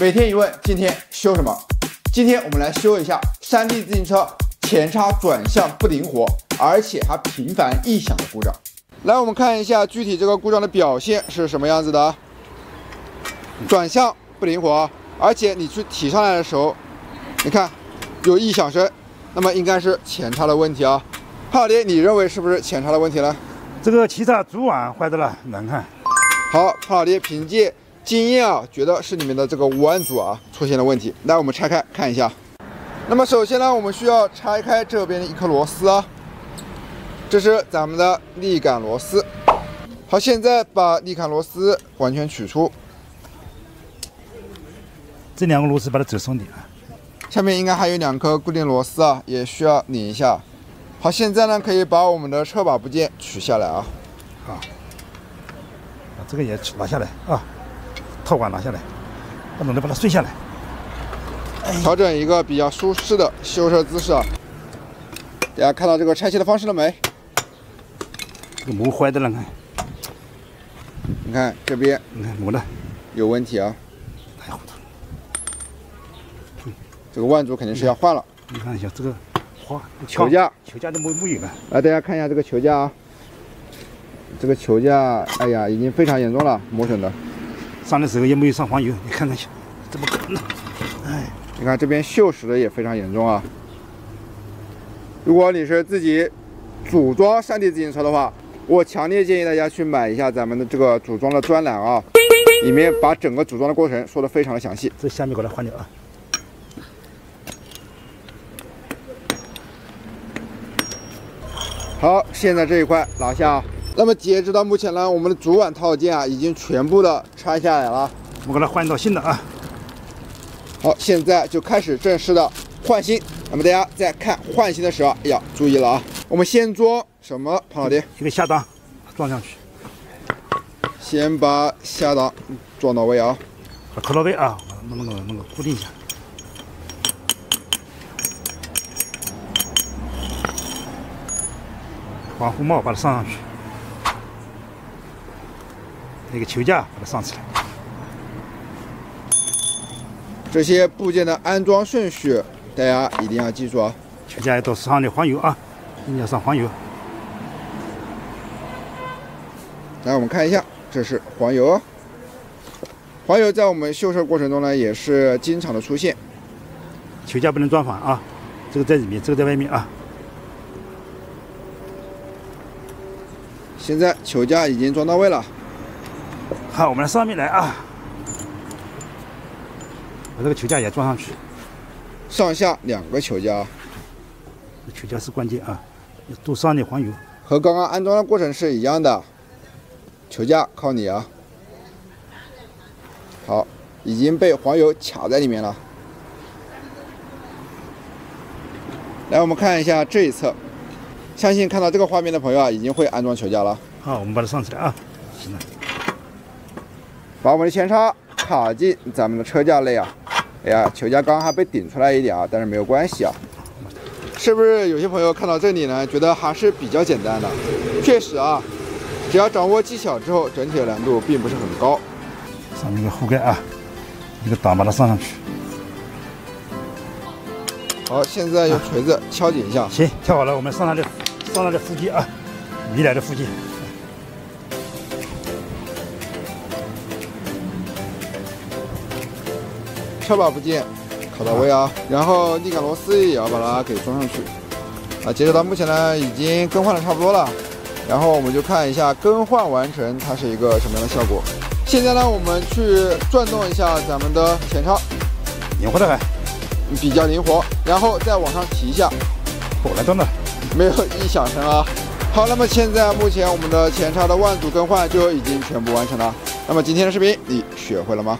每天一问，今天修什么？今天我们来修一下3D 自行车前叉转向不灵活，而且还频繁异响的故障。来，我们看一下具体这个故障的表现是什么样子的。转向不灵活，而且你去提上来的时候，你看有异响声，那么应该是前叉的问题啊。胖老爹，你认为是不是前叉的问题呢？这个前叉主腕坏的了，难看。好，胖老爹凭借经验啊，觉得是里面的这个无腕组啊出现了问题。来，我们拆开看一下。那么首先呢，我们需要拆开这边的一颗螺丝啊，这是咱们的立杆螺丝。好，现在把立杆螺丝完全取出。这2个螺丝把它走松点啊。下面应该还有2颗固定螺丝啊，也需要拧一下。好，现在呢可以把我们的车把部件取下来啊。好，把这个也拿下来啊，套管拿下来，不能把它碎下来。调整一个比较舒适的修车姿势啊。大家看到这个拆卸的方式了没？这个膜坏的了，看。你看这边，你看膜的有问题啊。太糊涂了。这个腕组肯定是要换了。你看一下这个花球架都没有了。来，大家看一下这个球架啊。这个球架，哎呀，已经非常严重了，磨损的。上的时候也没有上黄油，你看看去，怎么可能？哎。你看这边锈蚀的也非常严重啊！如果你是自己组装3D 自行车的话，我强烈建议大家去买一下咱们的这个组装的专栏啊，里面把整个组装的过程说的非常的详细。这下面给它换掉啊！好，现在这一块拿下啊。那么截止到目前呢，我们的主腕套件啊已经全部的拆下来了，我给它换到新的啊。好，现在就开始正式的换新。那么大家在看换新的时候，哎呀，注意了啊！我们先装什么，胖老爹？一个下档装上去，先把下档装到位啊，扣到位啊，那个固定一下。防护帽把它上上去，那个球架把它上起来。这些部件的安装顺序，大家一定要记住啊。球架要到上点黄油啊，一定要上黄油。来，我们看一下，这是黄油。黄油在我们修车过程中呢，也是经常的出现。球架不能装反啊，这个在里面，这个在外面啊。现在球架已经装到位了。好，我们来上面来啊。把这个球架也装上去，上下2个球架，这球架是关键啊，要多上点黄油。和刚刚安装的过程是一样的，球架靠你啊。好，已经被黄油卡在里面了。来，我们看一下这一侧，相信看到这个画面的朋友啊，已经会安装球架了。好，我们把它上起来啊，行了，把我们的前叉卡进咱们的车架内啊。哎呀，球架刚刚还被顶出来一点啊，但是没有关系啊。是不是有些朋友看到这里呢，觉得还是比较简单的？确实啊，只要掌握技巧之后，整体的难度并不是很高。上面一个护盖啊，一个档把它上上去。好，现在用锤子敲紧一下。行，跳好了，我们上它的附件啊，米来的附件。车把部件靠到位啊，然后立杆螺丝也要把它给装上去啊。截止到目前呢，已经更换的差不多了，然后我们就看一下更换完成它是一个什么样的效果。现在呢，我们去转动一下咱们的前叉，灵活的很，比较灵活，然后再往上提一下，火来动了，没有异响声啊。好，那么现在目前我们的前叉的腕组更换就已经全部完成了。那么今天的视频你学会了吗？